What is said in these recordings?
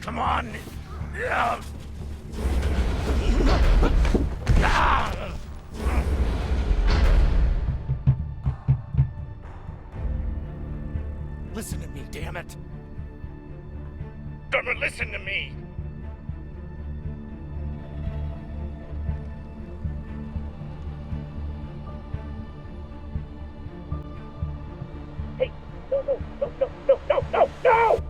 Come on! Listen to me, damn it! Gonna listen to me! Hey! No, no, no, no, no, no, no, no!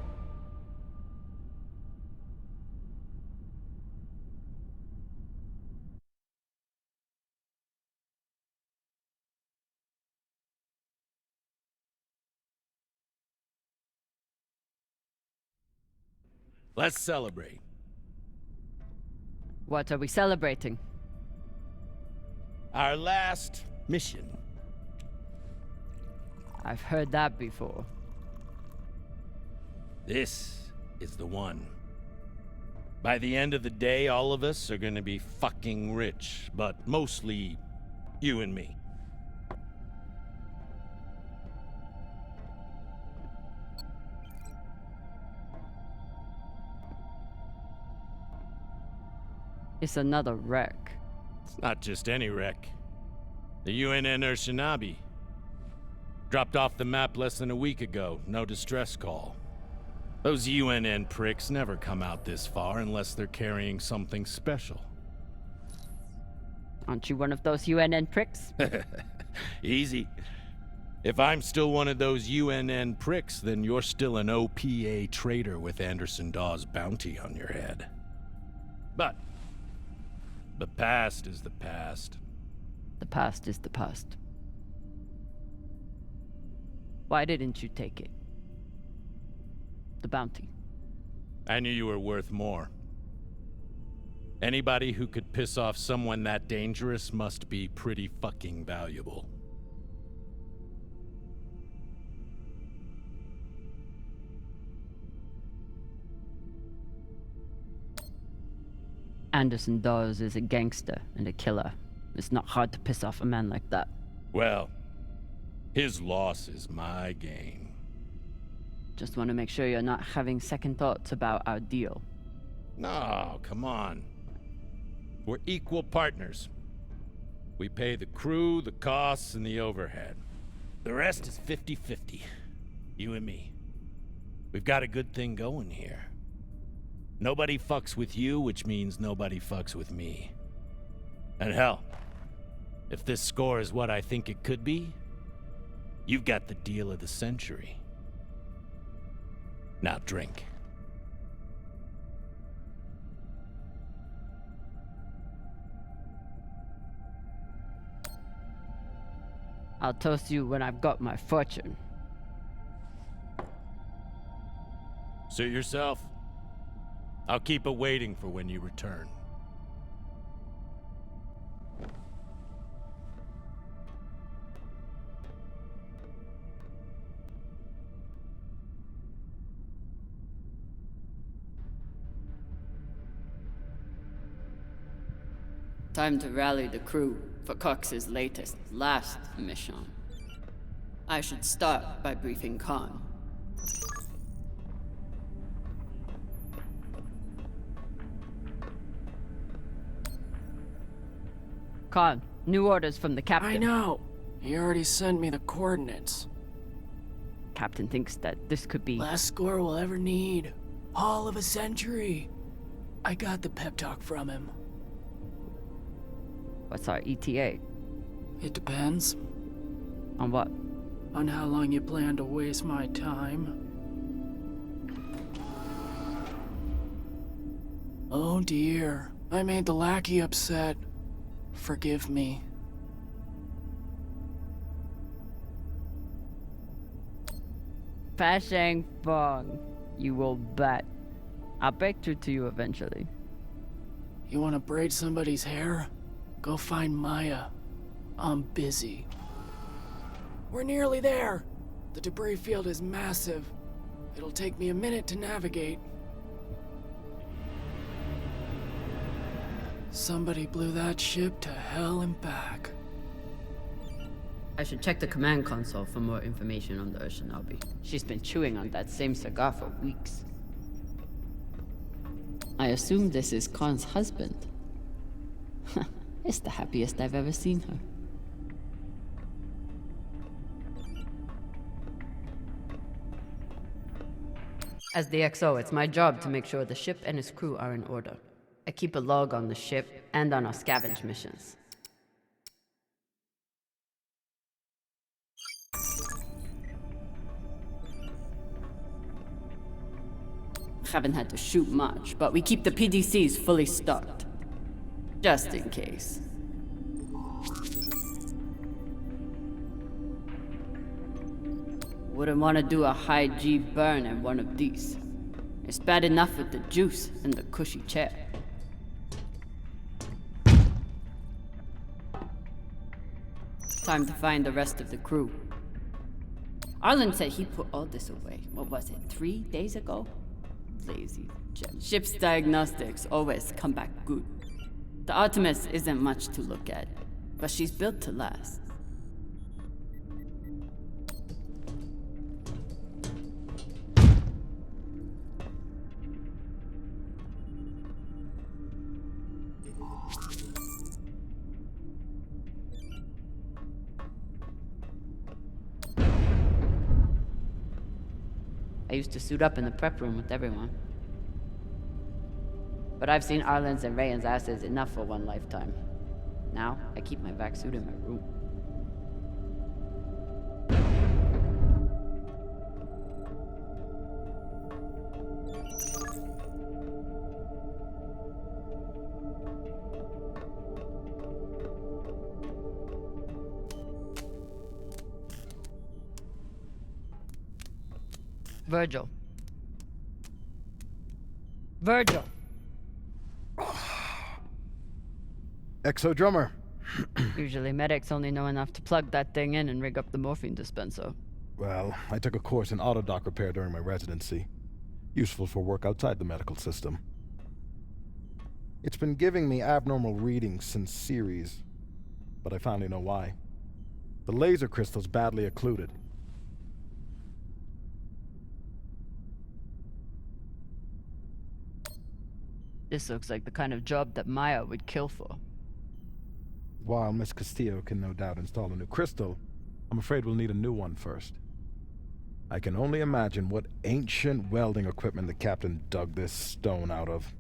Let's celebrate. What are we celebrating? Our last mission. I've heard that before. This is the one. By the end of the day, all of us are gonna be fucking rich, but mostly you and me. It's another wreck. It's not just any wreck. The UNN Shinabi. Dropped off the map less than a week ago. No distress call. Those UNN pricks never come out this far unless they're carrying something special. Aren't you one of those UNN pricks? Easy. If I'm still one of those UNN pricks, then you're still an OPA traitor with Anderson Dawes' bounty on your head. But the past is the past. The past is the past. Why didn't you take it? The bounty. I knew you were worth more. Anybody who could piss off someone that dangerous must be pretty fucking valuable. Anderson Dawes is a gangster and a killer. It's not hard to piss off a man like that. Well, his loss is my gain. Just want to make sure you're not having second thoughts about our deal. No, come on. We're equal partners. We pay the crew, the costs, and the overhead. The rest is 50-50. You and me. We've got a good thing going here. Nobody fucks with you, which means nobody fucks with me. And hell, if this score is what I think it could be, you've got the deal of the century. Now drink. I'll toast you when I've got my fortune. Suit yourself. I'll keep it waiting for when you return. Time to rally the crew for Cox's last mission. I should start by briefing Khan. Khan, new orders from the captain. I know. He already sent me the coordinates. Captain thinks that this could be... Last score we'll ever need. Haul of a century. I got the pep talk from him. What's our ETA? It depends. On what? On how long you plan to waste my time. Oh dear. I made the lackey upset. Forgive me. Fashang Fong. You will bet. I'll break through to you eventually. You want to braid somebody's hair? Go find Maya. I'm busy. We're nearly there. The debris field is massive. It'll take me a minute to navigate. Somebody blew that ship to hell and back. I should check the command console for more information on the Shinabi. She's been chewing on that same cigar for weeks. I assume this is Khan's husband. It's the happiest I've ever seen her. As the XO, it's my job to make sure the ship and its crew are in order. I keep a log on the ship and on our scavenge missions. Haven't had to shoot much, but we keep the PDCs fully stocked. Just in case. Wouldn't want to do a high G burn in one of these. It's bad enough with the juice and the cushy chair. Time to find the rest of the crew. Arlen said he put all this away, what was it, 3 days ago? Lazy gem. Ship's diagnostics always come back good. The Artemis isn't much to look at, but she's built to last. I used to suit up in the prep room with everyone. But I've seen Arlen's and Rayan's asses enough for one lifetime. Now, I keep my vac suit in my room. Virgil. Virgil! Exo drummer. Usually medics only know enough to plug that thing in and rig up the morphine dispenser. Well, I took a course in autodoc repair during my residency. Useful for work outside the medical system. It's been giving me abnormal readings since series, but I finally know why. The laser crystal's badly occluded. This looks like the kind of job that Maya would kill for. While Miss Castillo can no doubt install a new crystal, I'm afraid we'll need a new one first. I can only imagine what ancient welding equipment the captain dug this stone out of.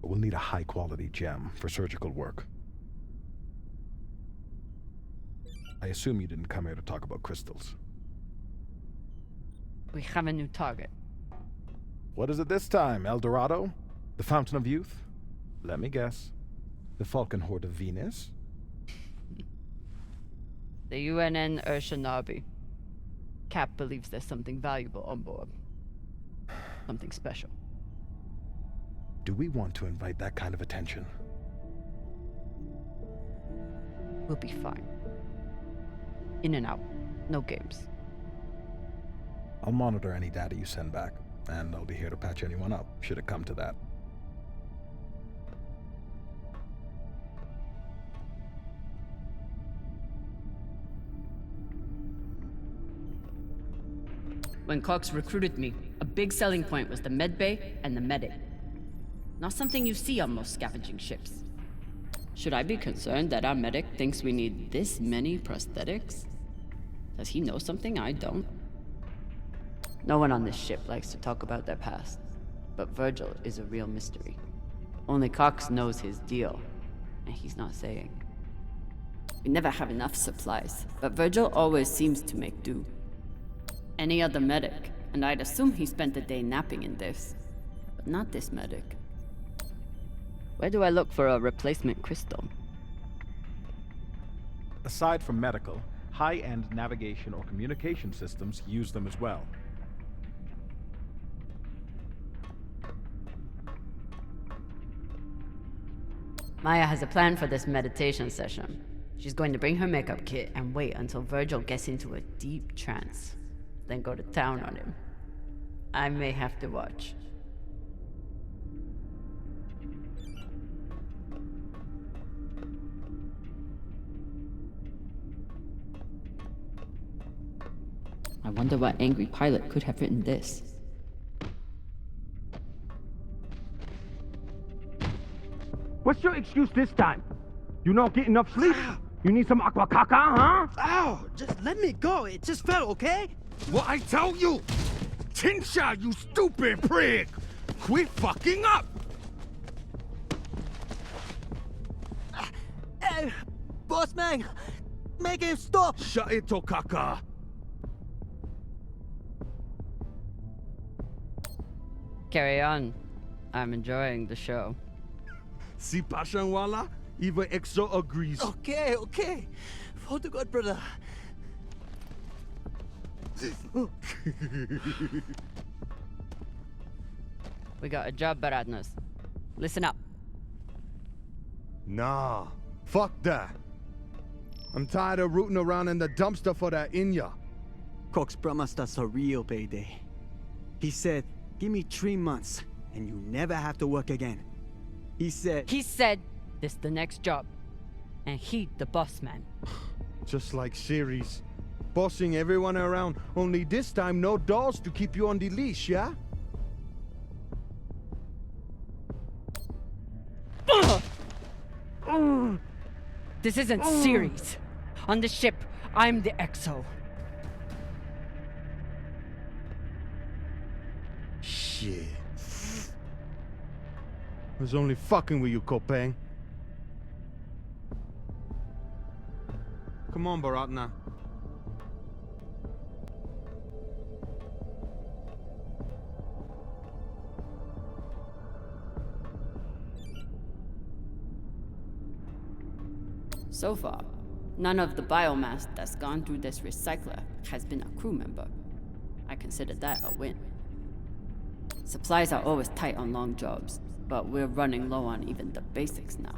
But we'll need a high-quality gem for surgical work. I assume you didn't come here to talk about crystals. We have a new target. What is it this time, El Dorado? The Fountain of Youth? Let me guess. The Falcon Horde of Venus? The UNN Urshanabi. Cap believes there's something valuable on board. Something special. Do we want to invite that kind of attention? We'll be fine. In and out. No games. I'll monitor any data you send back, and I'll be here to patch anyone up, should it come to that. When Cox recruited me, a big selling point was the medbay and the medic. Not something you see on most scavenging ships. Should I be concerned that our medic thinks we need this many prosthetics? Does he know something I don't? No one on this ship likes to talk about their past, but Virgil is a real mystery. Only Cox knows his deal, and he's not saying. We never have enough supplies, but Virgil always seems to make do. Any other medic, and I'd assume he spent the day napping in this. But not this medic. Where do I look for a replacement crystal? Aside from medical, high-end navigation or communication systems use them as well. Maya has a plan for this meditation session. She's going to bring her makeup kit and wait until Virgil gets into a deep trance. Then go to town on him. I may have to watch. I wonder what angry pilot could have written this. What's your excuse this time? You not get enough sleep? You need some aqua caca, huh? Ow! Just let me go. It just fell, okay? What I tell you? Tinsha, you stupid prig! Quit fucking up! Hey, boss man, make him stop. Shut it, Tokaka. Carry on. I'm enjoying the show. Si Pashanwala, even EXO agrees. Okay, okay. For the God, brother. We got a job, Baradnos. Listen up. Nah, fuck that. I'm tired of rooting around in the dumpster for that Inya. Cox promised us a real payday. He said, give me 3 months, and you never have to work again. He said, This the next job. And he the boss man. Just like series. Bossing everyone around, only this time no dolls to keep you on the leash, yeah? This isn't series. On the ship, I'm the EXO. Shit. I was only fucking with you, Kopeng. Come on, Baratna. So far, none of the biomass that's gone through this recycler has been a crew member. I consider that a win. Supplies are always tight on long jobs, but we're running low on even the basics now.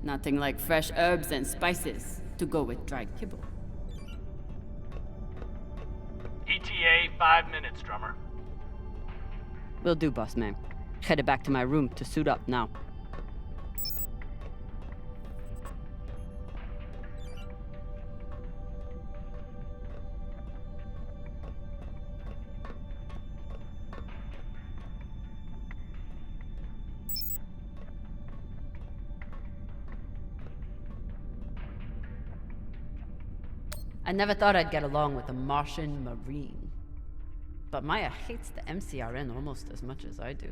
Nothing like fresh herbs and spices to go with dry kibble. ETA 5 minutes, drummer. Will do, boss man. Headed back to my room to suit up now. I never thought I'd get along with a Martian Marine. But Maya hates the MCRN almost as much as I do.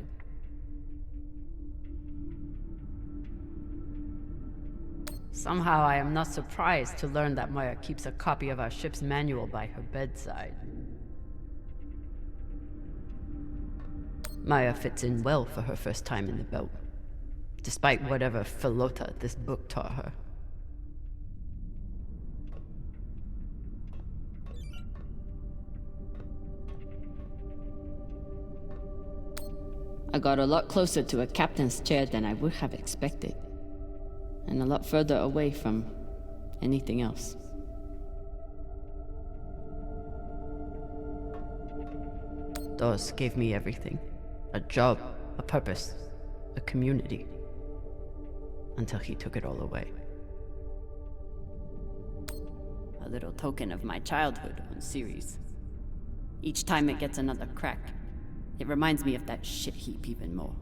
Somehow I am not surprised to learn that Maya keeps a copy of our ship's manual by her bedside. Maya fits in well for her first time in the belt, despite whatever philota this book taught her. I got a lot closer to a captain's chair than I would have expected, and a lot further away from anything else. Dawes gave me everything. A job, a purpose, a community. Until he took it all away. A little token of my childhood on series. Each time it gets another crack, it reminds me of that shit heap even more.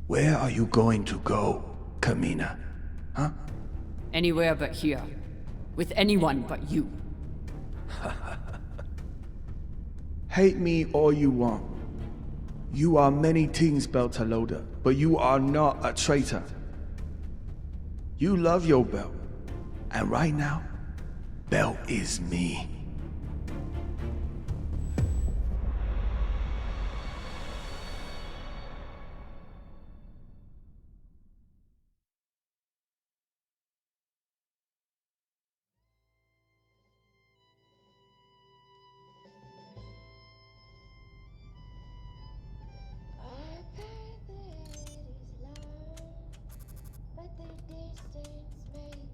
Where are you going to go, Kamina? Huh? Anywhere but here. With anyone but you. Hate me all you want. You are many things, Beltaloda, but you are not a traitor. You love your belt. And right now, belt is me.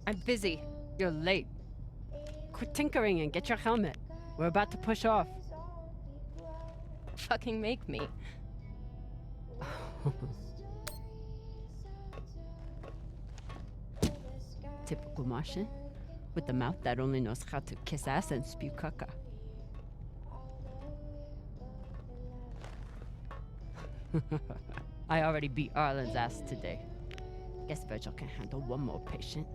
I'm busy. You're late. Quit tinkering and get your helmet. We're about to push off. Fucking make me. Typical Martian. with the mouth that only knows how to kiss ass and spew caca. I already beat Arlen's ass today. Guess Virgil can handle one more patient.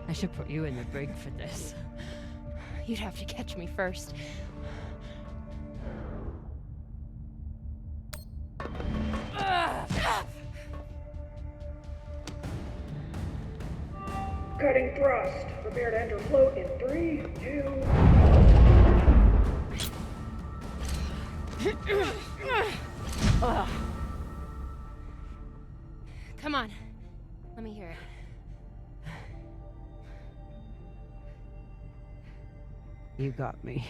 I should put you in the brig for this. You'd have to catch me first. Cutting thrust. Prepare to enter float in 3, 2... Come on. Let me hear it. You got me.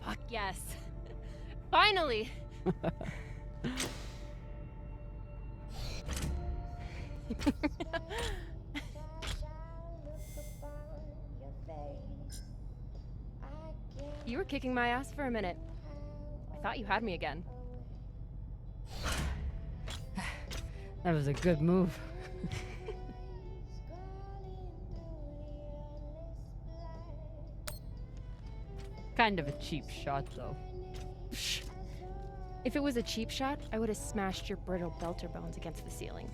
Fuck yes. Finally! You were kicking my ass for a minute. I thought you had me again. That was a good move. Kind of a cheap shot, though. Shh. If it was a cheap shot, I would have smashed your brittle belter bones against the ceiling.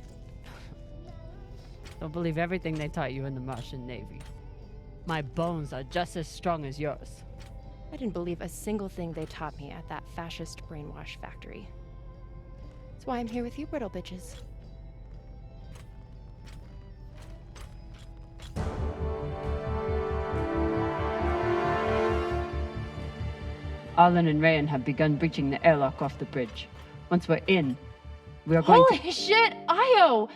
Don't believe everything they taught you in the Martian Navy. My bones are just as strong as yours. I didn't believe a single thing they taught me at that fascist brainwash factory. That's why I'm here with you, brittle bitches. Arlen and Rayan have begun breaching the airlock off the bridge. Once we're in, we are going Holy shit, Io!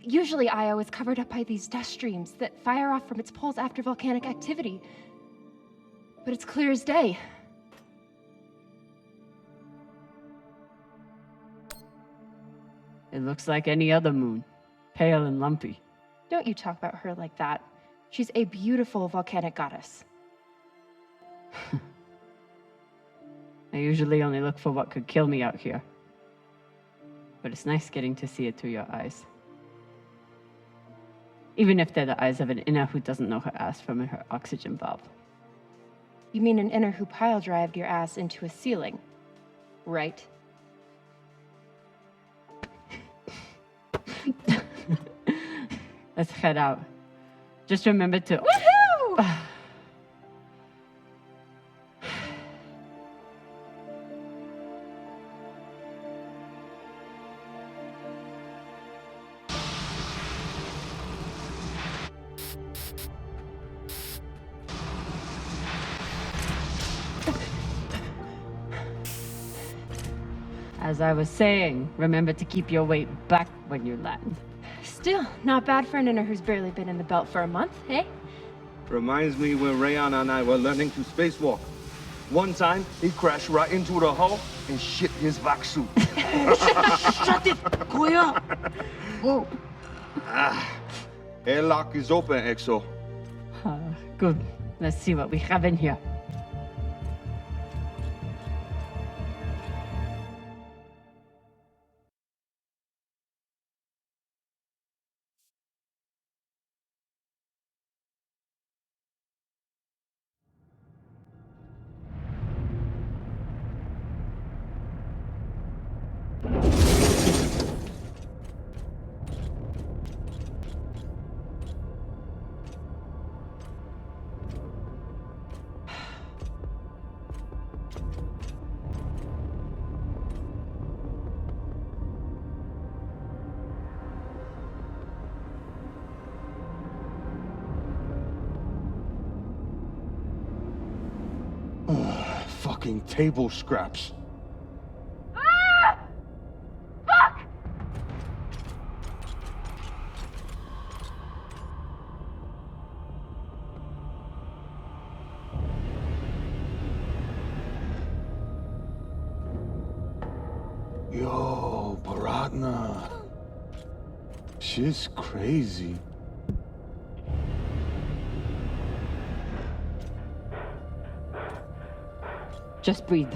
Usually Io is covered up by these dust streams that fire off from its poles after volcanic activity. But it's clear as day. It looks like any other moon. Pale and lumpy. Don't you talk about her like that. She's a beautiful volcanic goddess. I usually only look for what could kill me out here. But it's nice getting to see it through your eyes. Even if they're the eyes of an inner who doesn't know her ass from her oxygen valve. You mean an inner who pile-drived your ass into a ceiling, right? Let's head out. Just remember to... Woohoo! As I was saying, remember to keep your weight back when you land. Still, not bad for an inner who's barely been in the belt for a month, eh? Reminds me when Rayan and I were learning to spacewalk. One time, he crashed right into the hull and shit his vac suit. Shut it! Koya! Whoa. Airlock is open, Exo. Good. Let's see what we have in here. Fucking table scraps. Ah! Fuck! Yo, Baratna. She's crazy. Just breathe.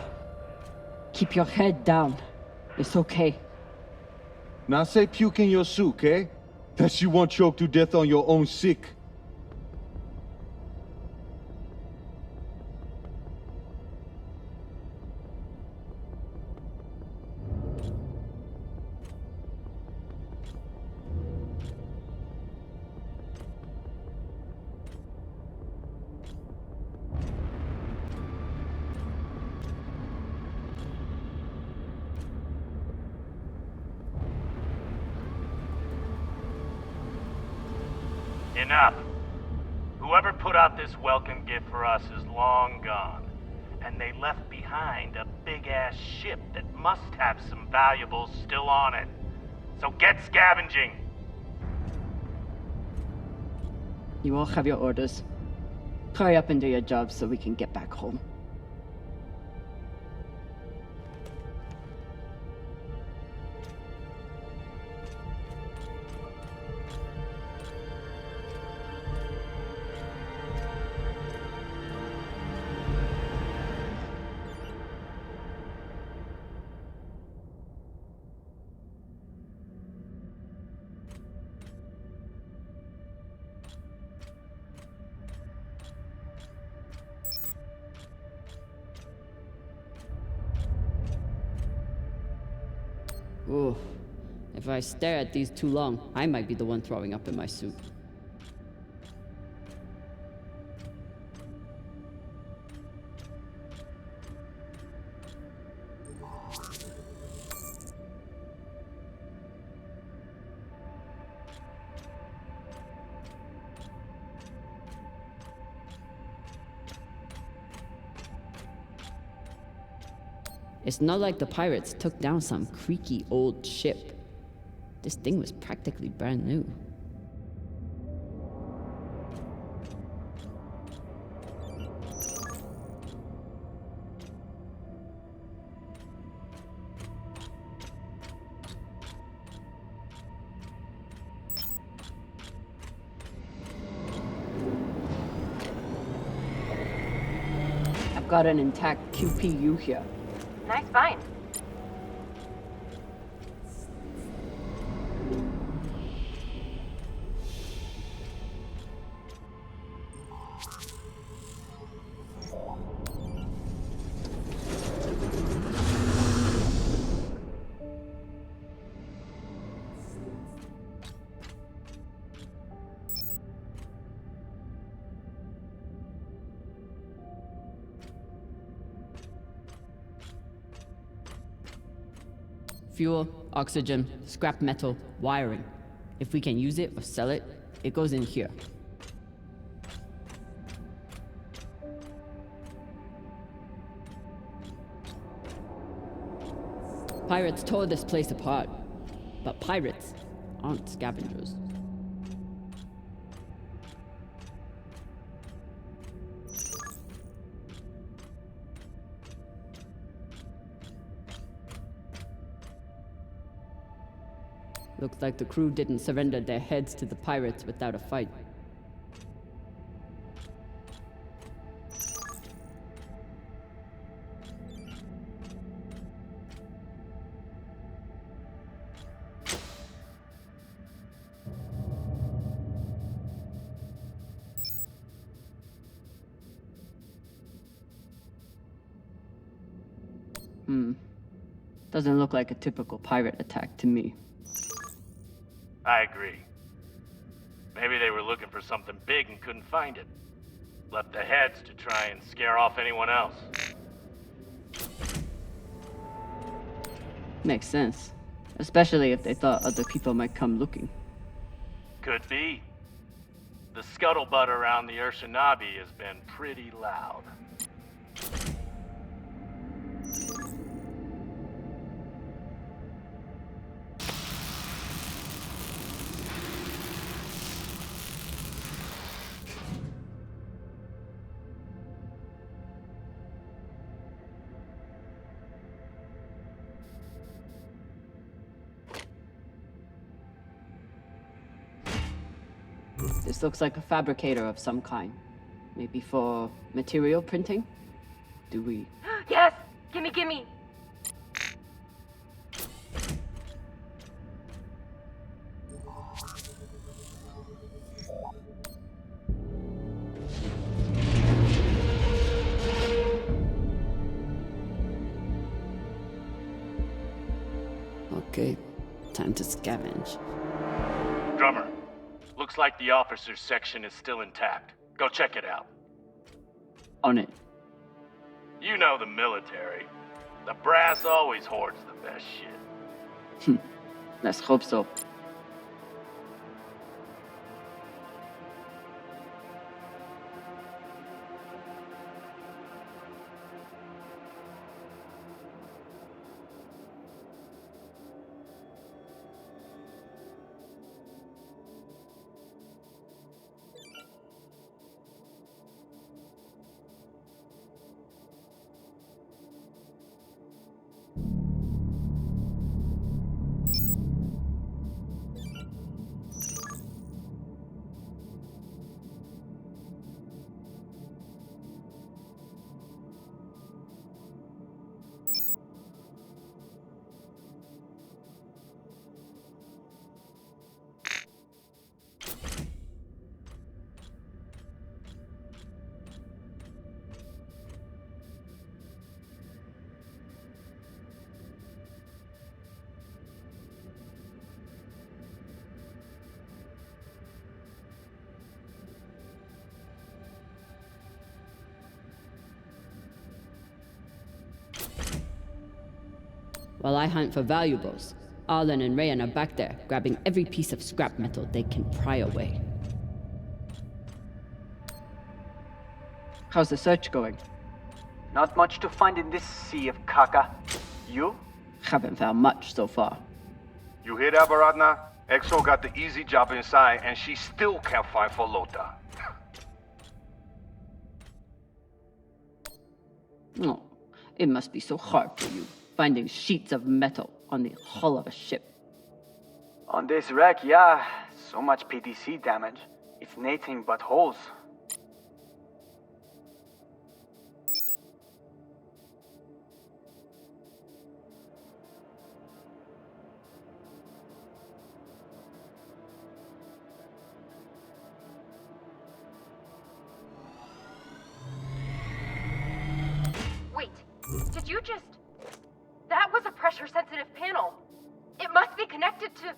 Keep your head down. It's okay. Now say puke in your soup, eh? That you won't choke to death on your own sick. Enough. Whoever put out this welcome gift for us is long gone. And they left behind a big-ass ship that must have some valuables still on it. So get scavenging! You all have your orders. Hurry up and do your jobs so we can get back home. Ooh. If I stare at these too long, I might be the one throwing up in my suit. It's not like the pirates took down some creaky old ship. This thing was practically brand new. I've got an intact QPU here. Nice find. Fuel, oxygen, scrap metal, wiring. If we can use it or sell it, it goes in here. Pirates tore this place apart, but pirates aren't scavengers. Looks like the crew didn't surrender their heads to the pirates without a fight. Doesn't look like a typical pirate attack to me. I agree. Maybe they were looking for something big and couldn't find it. Left the heads to try and scare off anyone else. Makes sense. Especially if they thought other people might come looking. Could be. The scuttlebutt around the Urshanabi has been pretty loud. This looks like a fabricator of some kind. Maybe for material printing? Do we... Yes! Gimme, gimme. Okay, time to scavenge. Drummer, looks like the officers section is still intact. Go check it out. On it. You know the military. The brass always hoards the best shit. Let's hope so. While I hunt for valuables, Arlen and Rayan are back there, grabbing every piece of scrap metal they can pry away. How's the search going? Not much to find in this sea of caca. You? Haven't found much so far. You hear that, Baratna? Exo got the easy job inside, and she still can't find Folota. Oh, it must be so hard for you, finding sheets of metal on the hull of a ship. On this wreck, yeah. So much PDC damage. It's nothing but holes. Wait, did you just... That was a pressure-sensitive panel. It must be connected to...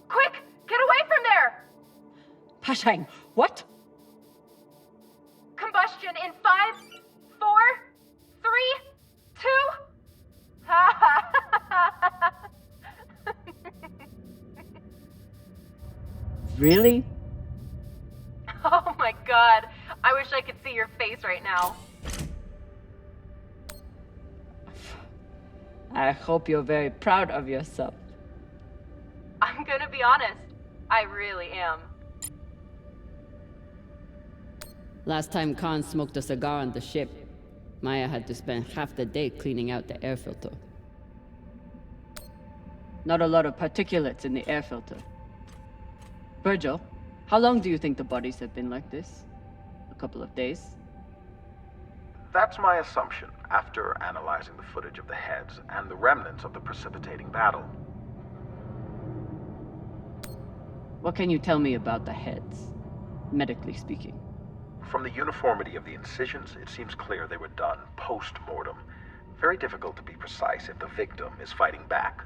Quick! Get away from there! Pashang, what? Combustion in 5, 4, 3, 2... Really? Oh my god. I wish I could see your face right now. I hope you're very proud of yourself. I'm gonna be honest. I really am. Last time Khan smoked a cigar on the ship, Maya had to spend half the day cleaning out the air filter. Not a lot of particulates in the air filter. Virgil, how long do you think the bodies have been like this? A couple of days? That's my assumption, after analyzing the footage of the heads and the remnants of the precipitating battle. What can you tell me about the heads, medically speaking? From the uniformity of the incisions, it seems clear they were done post-mortem. Very difficult to be precise if the victim is fighting back.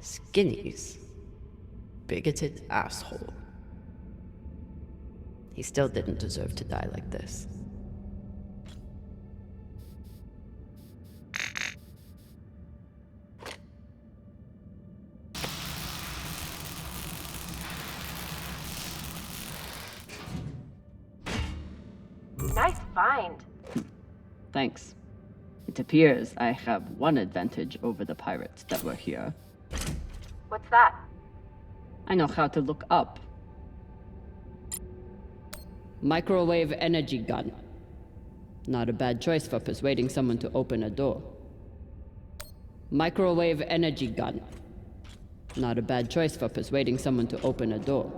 Skinnies. Bigoted asshole. He still didn't deserve to die like this. Nice find. Thanks. It appears I have one advantage over the pirates that were here. What's that? I know how to look up. Microwave energy gun. Not a bad choice for persuading someone to open a door. Microwave energy gun. Not a bad choice for persuading someone to open a door.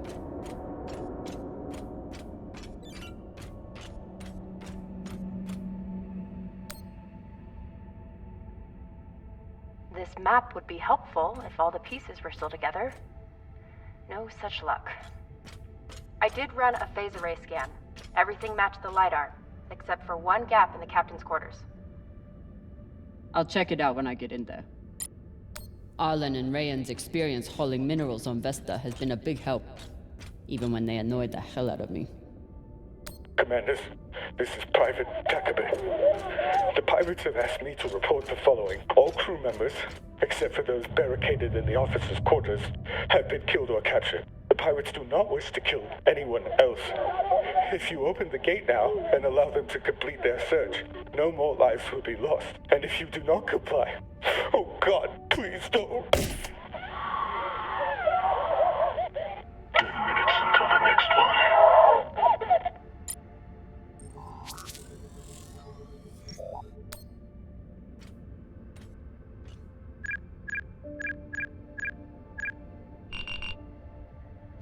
This map would be helpful if all the pieces were still together. No such luck. I did run a phase array scan. Everything matched the LiDAR, except for one gap in the captain's quarters. I'll check it out when I get in there. Arlen and Rayan's experience hauling minerals on Vesta has been a big help, even when they annoyed the hell out of me. Commanders, this is Private Takabe. The pirates have asked me to report the following. All crew members, except for those barricaded in the officers' quarters, have been killed or captured. The pirates do not wish to kill anyone else. If you open the gate now and allow them to complete their search, no more lives will be lost. And if you do not comply, oh God, please don't. 10 minutes until the next one.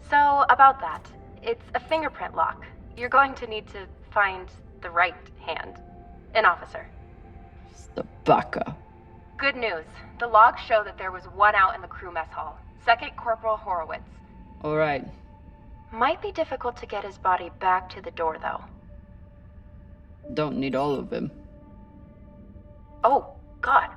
So, about that. It's a fingerprint lock. You're going to need to find the right hand. An officer. Sabaka. Good news. The logs show that there was one out in the crew mess hall. Second Corporal Horowitz. Alright. Might be difficult to get his body back to the door, though. Don't need all of him. Oh, God.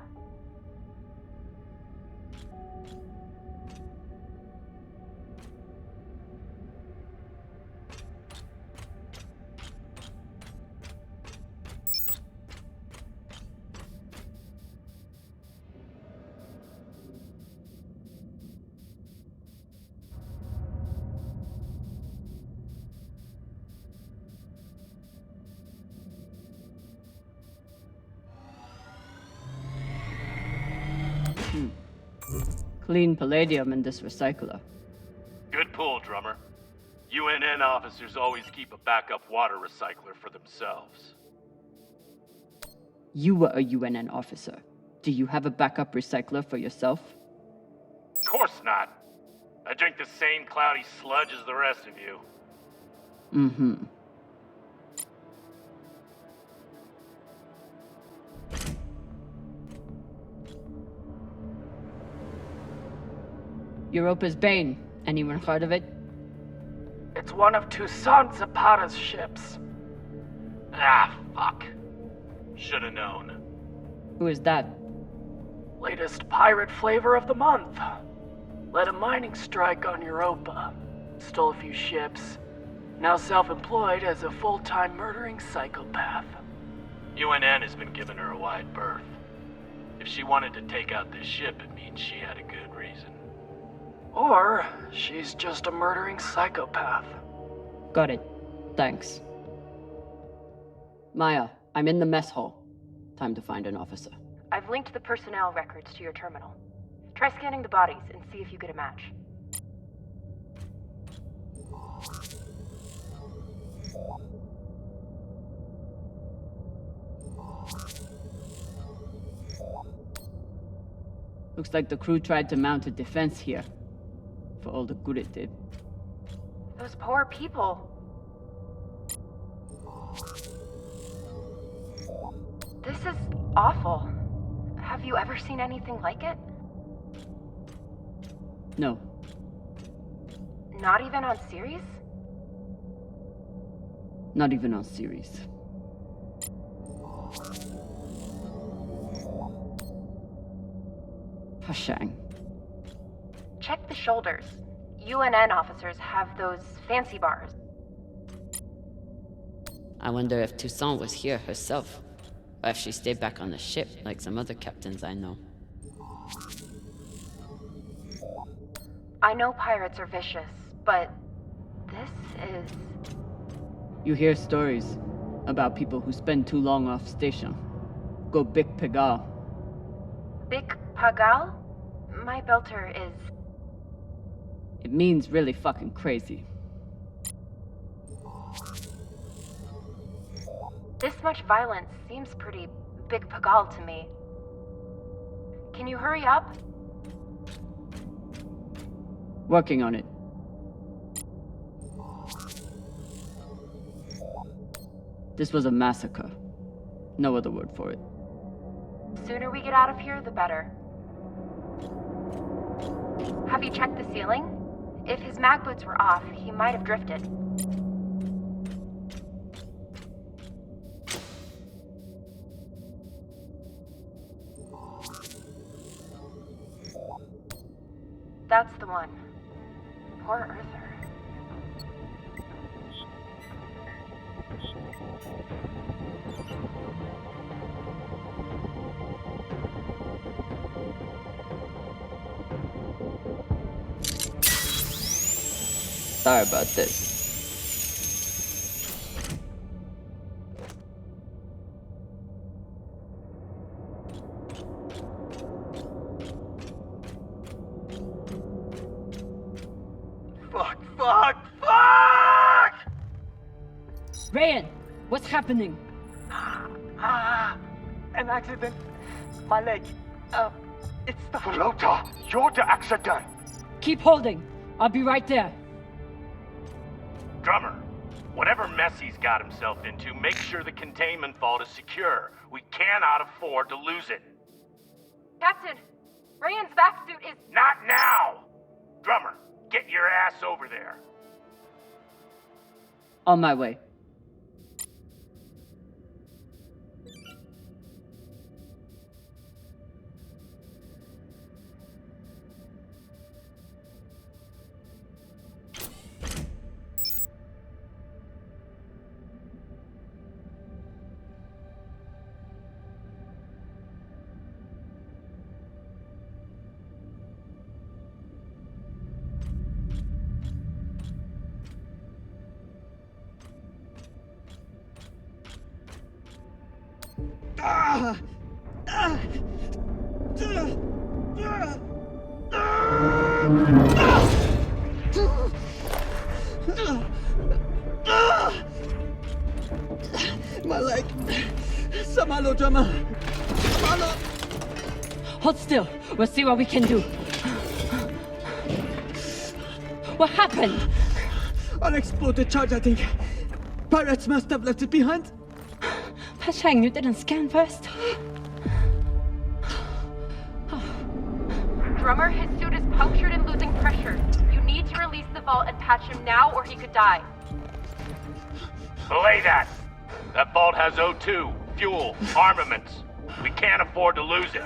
Clean palladium in this recycler. Good pull, drummer. UNN officers always keep a backup water recycler for themselves. You were a UNN officer. Do you have a backup recycler for yourself? Of course not. I drink the same cloudy sludge as the rest of you. Mm-hmm. Europa's Bane. Anyone heard of it? It's one of Toussaint Zapata's ships. Ah, fuck. Should've known. Who is that? Latest pirate flavor of the month. Led a mining strike on Europa. Stole a few ships. Now self-employed as a full-time murdering psychopath. UNN has been giving her a wide berth. If she wanted to take out this ship, it means she had a good reason. Or she's just a murdering psychopath. Got it. Thanks. Maya, I'm in the mess hall. Time to find an officer. I've linked the personnel records to your terminal. Try scanning the bodies and see if you get a match. Looks like the crew tried to mount a defense here. For all the good it did. Those poor people. This is awful. Have you ever seen anything like it? No. Not even on series? Not even on series. Hashang. Check the shoulders. UNN officers have those fancy bars. I wonder if Toussaint was here herself. Or if she stayed back on the ship, like some other captains I know. I know pirates are vicious, but this is... You hear stories about people who spend too long off station. Go Big Pegal. Big Pagal? My belter is... It means really fucking crazy. This much violence seems pretty big pagal to me. Can you hurry up? Working on it. This was a massacre. No other word for it. Sooner we get out of here, the better. Have you checked the ceiling? If his mag boots were off, he might have drifted. That's the one. Poor Earther. Sorry about this. Fuck! Ryan, what's happening? An accident. My leg. It's the... Flota, you're the accident! Keep holding. I'll be right there. Drummer, whatever mess he's got himself into, make sure the containment vault is secure. We cannot afford to lose it. Captain, Ryan's vac suit is... Not now! Drummer, get your ass over there. On my way. My leg. Samalo, drummer. Samalo. Hold still. We'll see what we can do. What happened? Unexploded charge, I think. Pirates must have left it behind. Pashang, you didn't scan first? Drummer, his suit is punctured and losing pressure. You need to release the vault and patch him now or he could die. Belay that! That vault has O2, fuel, armaments. We can't afford to lose it.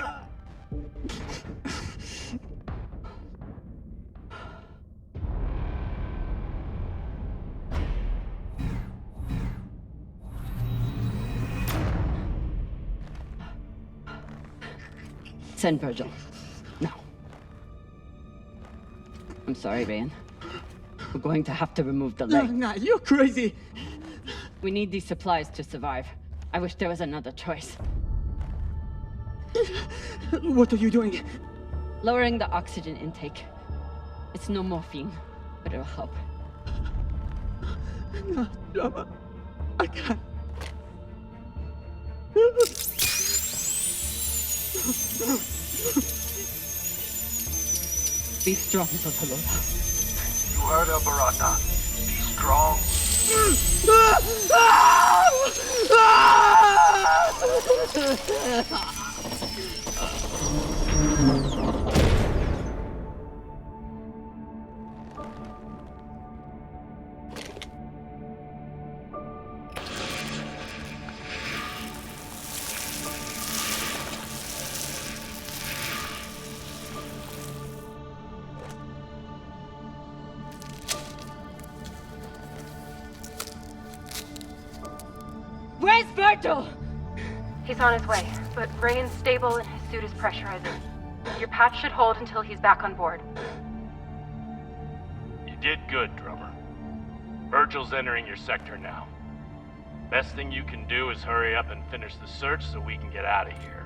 Send Virgil. Now. I'm sorry, Ryan. We're going to have to remove the leg. Nah, you're crazy. We need these supplies to survive. I wish there was another choice. What are you doing? Lowering the oxygen intake. It's no morphine, but it'll help. No, drummer. I can't. Be strong, Telltale. You heard her, Barata. Be strong. Where's Virgil? He's on his way, but Ryan's stable and his suit is pressurizing. Your patch should hold until he's back on board. You did good, Drummer. Virgil's entering your sector now. Best thing you can do is hurry up and finish the search so we can get out of here.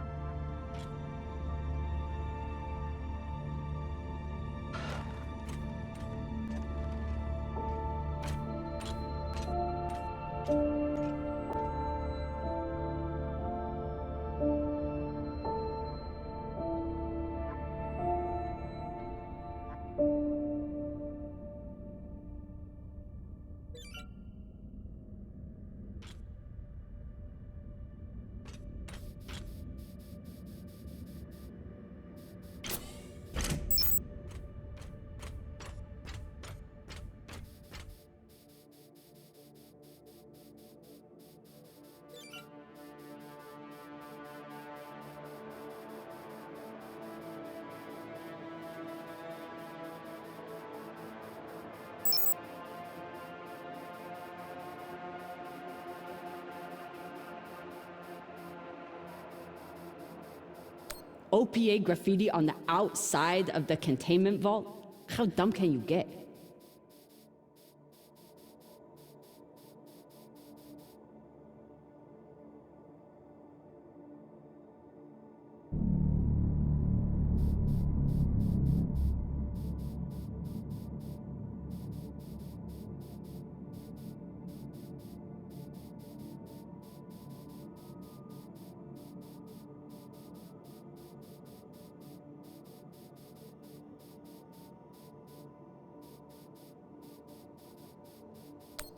OPA graffiti on the outside of the containment vault? How dumb can you get?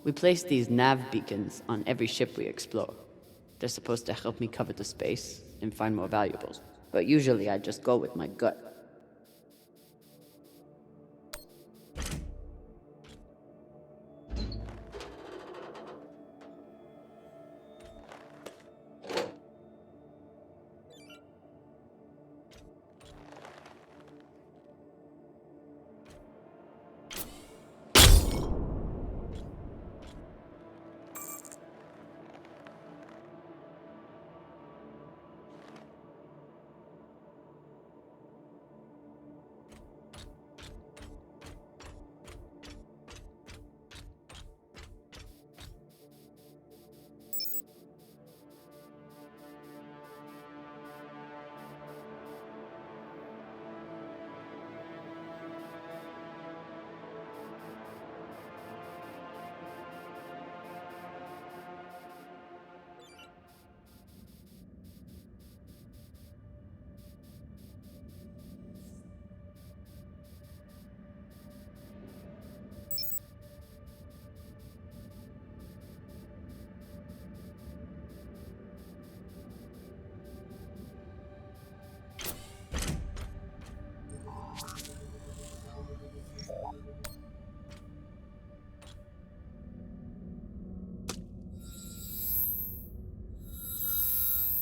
We place these nav beacons on every ship we explore. They're supposed to help me cover the space and find more valuables, but usually I just go with my gut.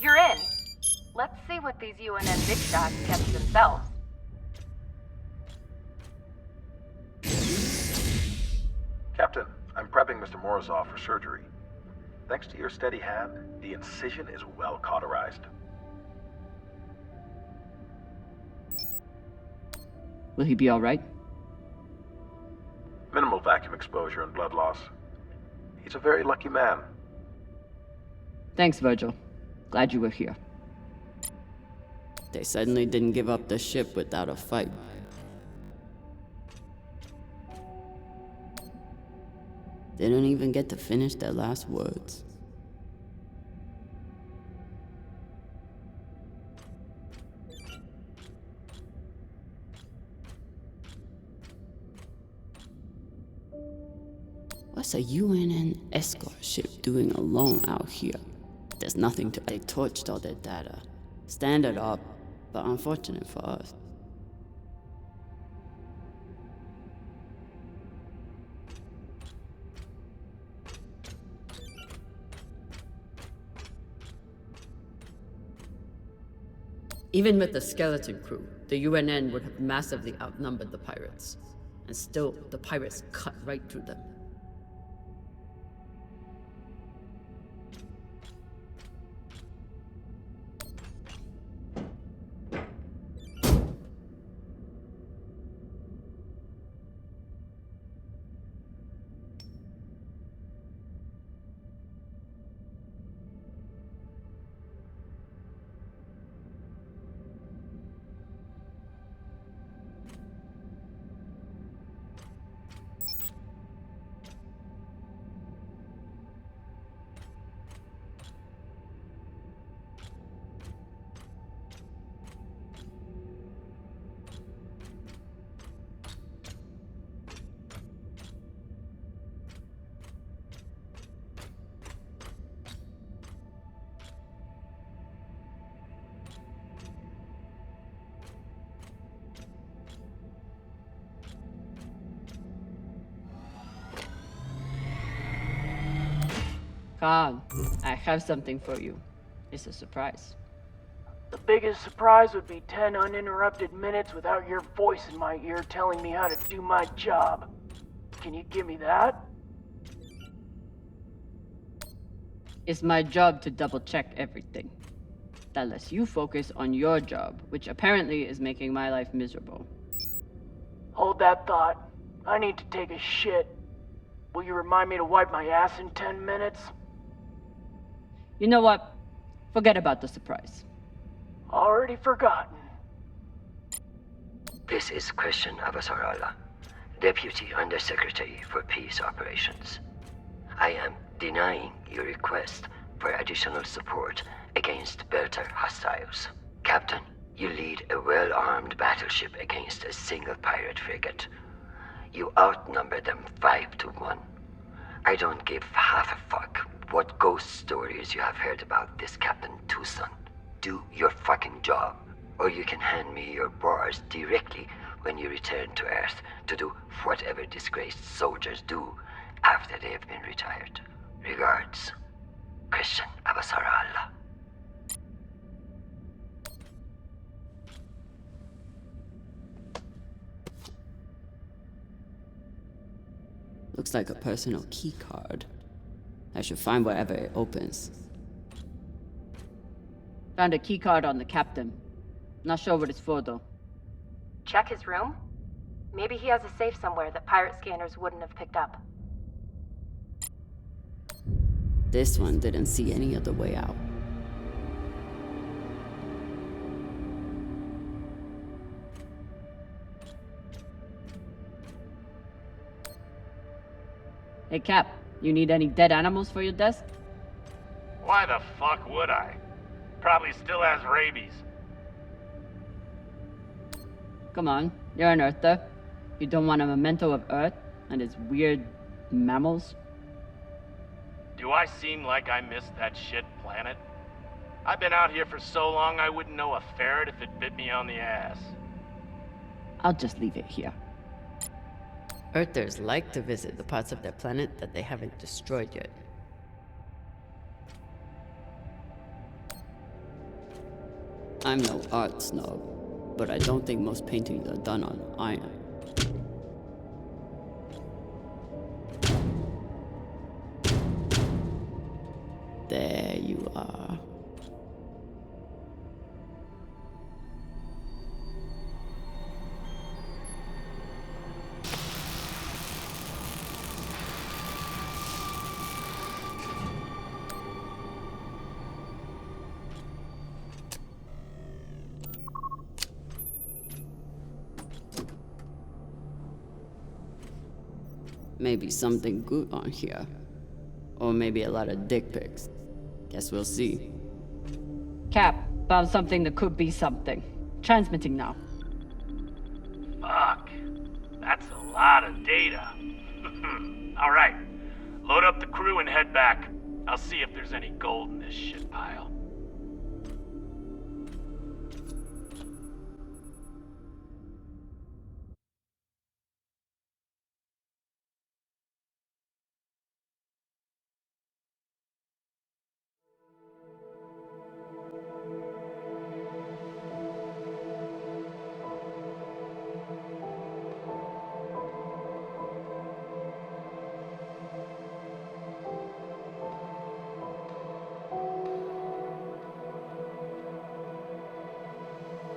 You're in. Let's see what these UNN big shots kept themselves. Captain, I'm prepping Mr. Morozov for surgery. Thanks to your steady hand, the incision is well cauterized. Will he be alright? Minimal vacuum exposure and blood loss. He's a very lucky man. Thanks, Virgil. Glad you were here. They suddenly didn't give up the ship without a fight. They don't even get to finish their last words. What's a UNN escort ship doing alone out here? There's nothing to... They torched all their data. Standard up, but unfortunate for us. Even with the skeleton crew, the UNN would have massively outnumbered the pirates. And still, the pirates cut right through them. Khan, I have something for you. It's a surprise. The biggest surprise would be 10 uninterrupted minutes without your voice in my ear telling me how to do my job. Can you give me that? It's my job to double check everything. That lets you focus on your job, which apparently is making my life miserable. Hold that thought. I need to take a shit. Will you remind me to wipe my ass in 10 minutes? You know what? Forget about the surprise. Already forgotten. This is Christian Avasarala, Deputy Undersecretary for Peace Operations. I am denying your request for additional support against Belter hostiles. Captain, you lead a well-armed battleship against a single pirate frigate. You outnumber them 5 to 1. I don't give half a fuck what ghost stories you have heard about this Captain Tucson. Do your fucking job, or you can hand me your bars directly when you return to Earth to do whatever disgraced soldiers do after they have been retired. Regards, Christian Avasarala. Looks like a personal key card. I should find wherever it opens. Found a key card on the captain. Not sure what it's for though. Check his room? Maybe he has a safe somewhere that pirate scanners wouldn't have picked up. This one didn't see any other way out. Hey Cap, you need any dead animals for your desk? Why the fuck would I? Probably still has rabies. Come on, you're an Earther. You don't want a memento of Earth and its weird mammals? Do I seem like I missed that shit planet? I've been out here for so long I wouldn't know a ferret if it bit me on the ass. I'll just leave it here. Earthers like to visit the parts of their planet that they haven't destroyed yet. I'm no art snob, but I don't think most paintings are done on iron. There you are. Maybe something good on here. Or maybe a lot of dick pics. Guess we'll see. Cap, found something that could be something. Transmitting now. Fuck. That's a lot of data. Alright. Load up the crew and head back. I'll see if there's any gold in this shit pile.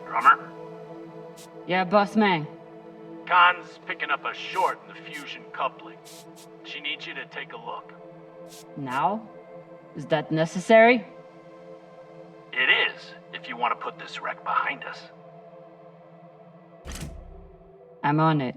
Drummer? Yeah, boss man. Khan's picking up a short in the fusion coupling. She needs you to take a look. Now? Is that necessary? It is, if you want to put this wreck behind us. I'm on it.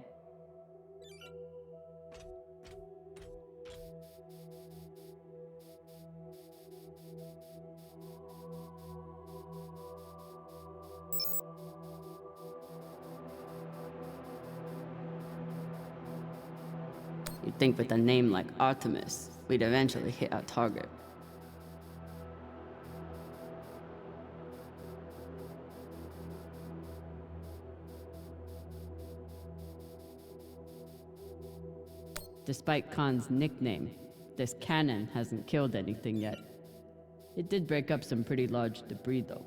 You'd think with a name like Artemis, we'd eventually hit our target. Despite Khan's nickname, this cannon hasn't killed anything yet. It did break up some pretty large debris though.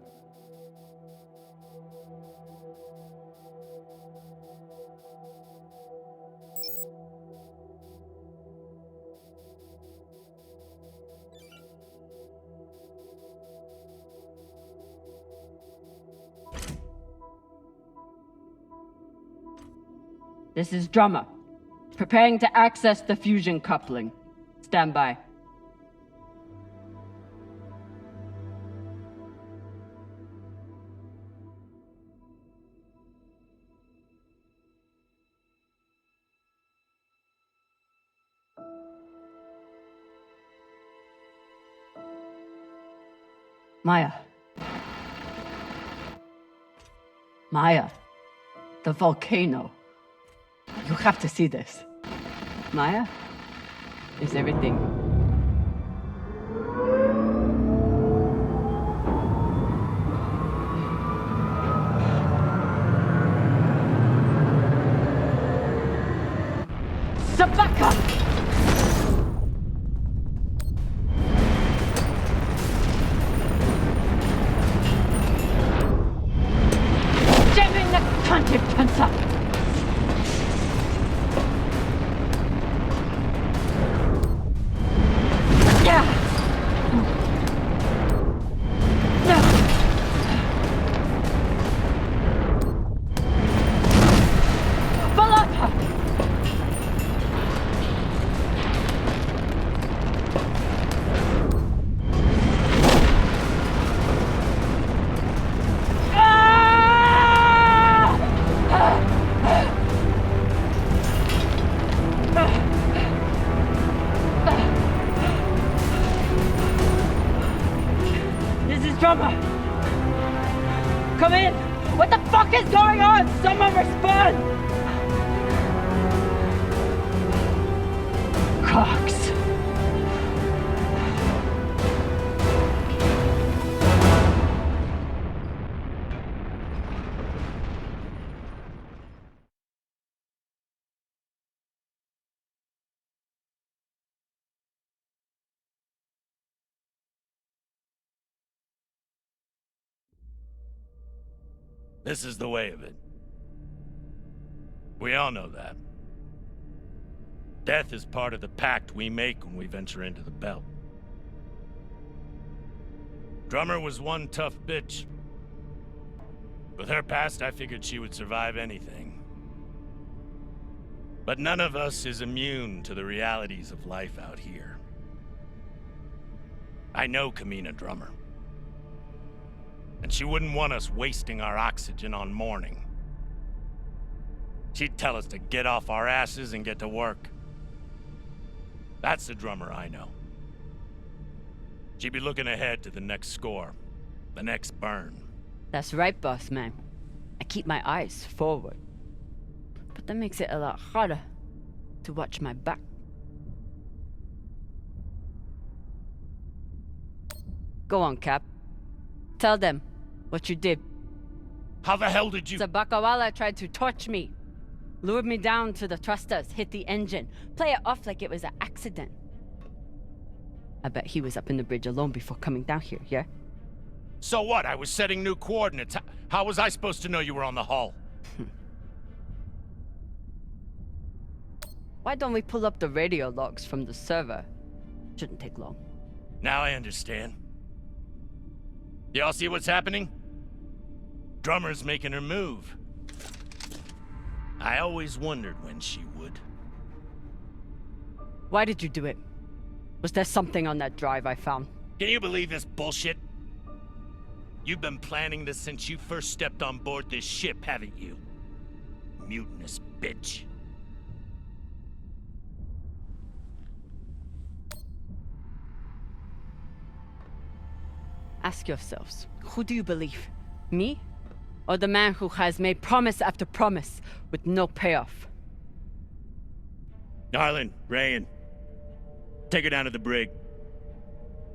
This is Drummer. Preparing to access the fusion coupling. Stand by. Maya. Maya. The volcano. You have to see this. Maya? Is everything... Sabaka! Jamming the content pencil! Come in! What the fuck is going on? Someone respond! Cox. This is the way of it. We all know that. Death is part of the pact we make when we venture into the belt. Drummer was one tough bitch. With her past, I figured she would survive anything. But none of us is immune to the realities of life out here. I know Kamina Drummer. And she wouldn't want us wasting our oxygen on mourning. She'd tell us to get off our asses and get to work. That's the Drummer I know. She'd be looking ahead to the next score, the next burn. That's right, boss man. I keep my eyes forward. But that makes it a lot harder to watch my back. Go on, Cap. Tell them what you did. How the hell did you... Sabakawala tried to torch me. Lured me down to the thrusters, hit the engine. Play it off like it was an accident. I bet he was up in the bridge alone before coming down here, yeah? So what? I was setting new coordinates. How was I supposed to know you were on the hull? Why don't we pull up the radio logs from the server? Shouldn't take long. Now I understand. Y'all see what's happening? Drummer's making her move. I always wondered when she would. Why did you do it? Was there something on that drive I found? Can you believe this bullshit? You've been planning this since you first stepped on board this ship, haven't you? Mutinous bitch. Ask yourselves, who do you believe? Me? Or the man who has made promise after promise with no payoff? Arlen, Rayan, take her down to the brig.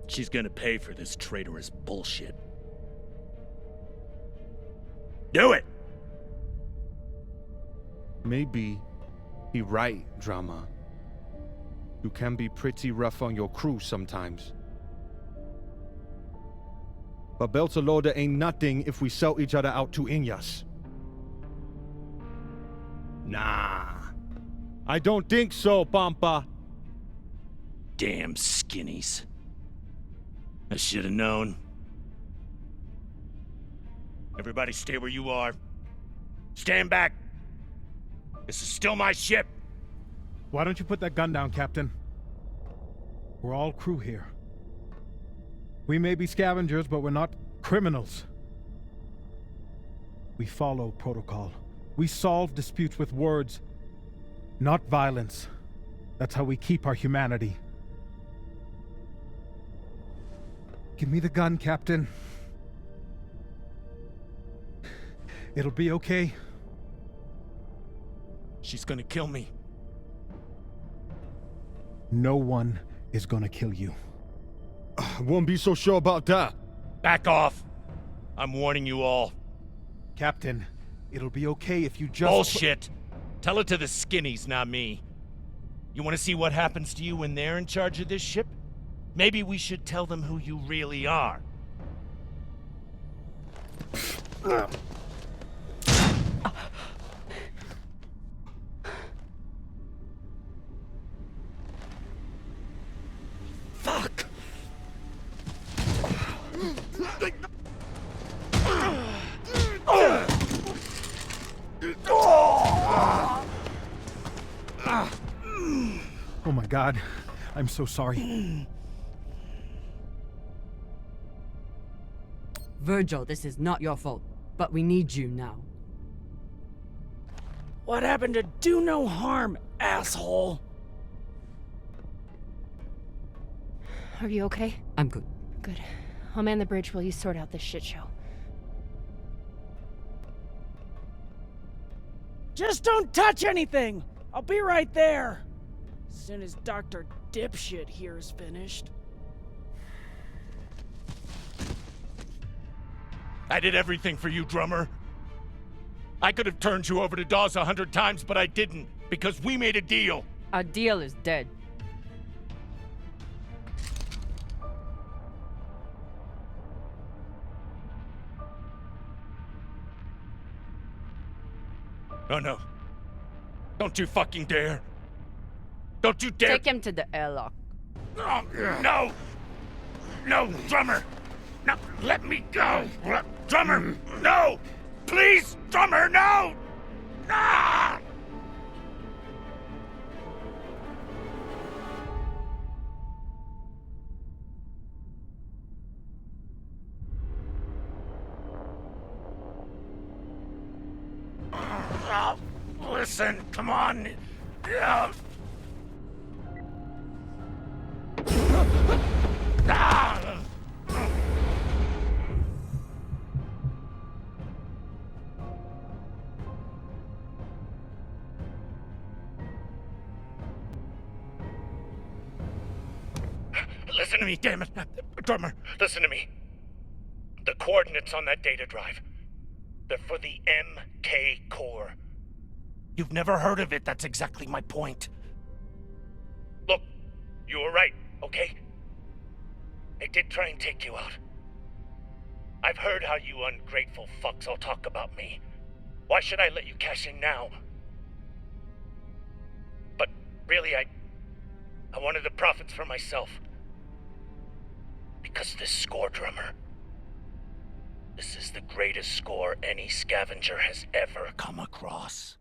She's gonna pay for this traitorous bullshit. Do it! Maybe he right, Drama. You can be pretty rough on your crew sometimes. But Beltalowda ain't nothing if we sell each other out to Inyas. Nah. I don't think so, Pampa. Damn skinnies. I should have known. Everybody stay where you are. Stand back. This is still my ship. Why don't you put that gun down, Captain? We're all crew here. We may be scavengers, but we're not criminals. We follow protocol. We solve disputes with words, not violence. That's how we keep our humanity. Give me the gun, Captain. It'll be okay. She's gonna kill me. No one is gonna kill you. I won't be so sure about that. Back off. I'm warning you all. Captain, it'll be okay if you just... Bullshit. Tell it to the skinnies, not me. You want to see what happens to you when they're in charge of this ship? Maybe we should tell them who you really are. Fuck! Oh my God, I'm so sorry. Virgil, this is not your fault, but we need you now. What happened to do no harm, asshole? Are you okay? I'm good. Good. I'll man the bridge while you sort out this shit show. Just don't touch anything! I'll be right there! As soon as Dr. Dipshit here is finished. I did everything for you, drummer. I could have turned you over to Dawes 100 times, but I didn't, because we made a deal. Our deal is dead. Oh no. Don't you fucking dare. Don't you dare. Take him to the airlock. Oh, no! No, drummer! No, let me go! Drummer, no! Please, drummer, no! Ah! Listen, come on. Ah! Listen to me, damn it. Drummer, listen to me. The coordinates on that data drive, they're for the MK core. You've never heard of it, that's exactly my point. Look, you were right, okay? I did try and take you out. I've heard how you ungrateful fucks all talk about me. Why should I let you cash in now? But really, I wanted the profits for myself. Because this score, drummer, this is the greatest score any scavenger has ever come across.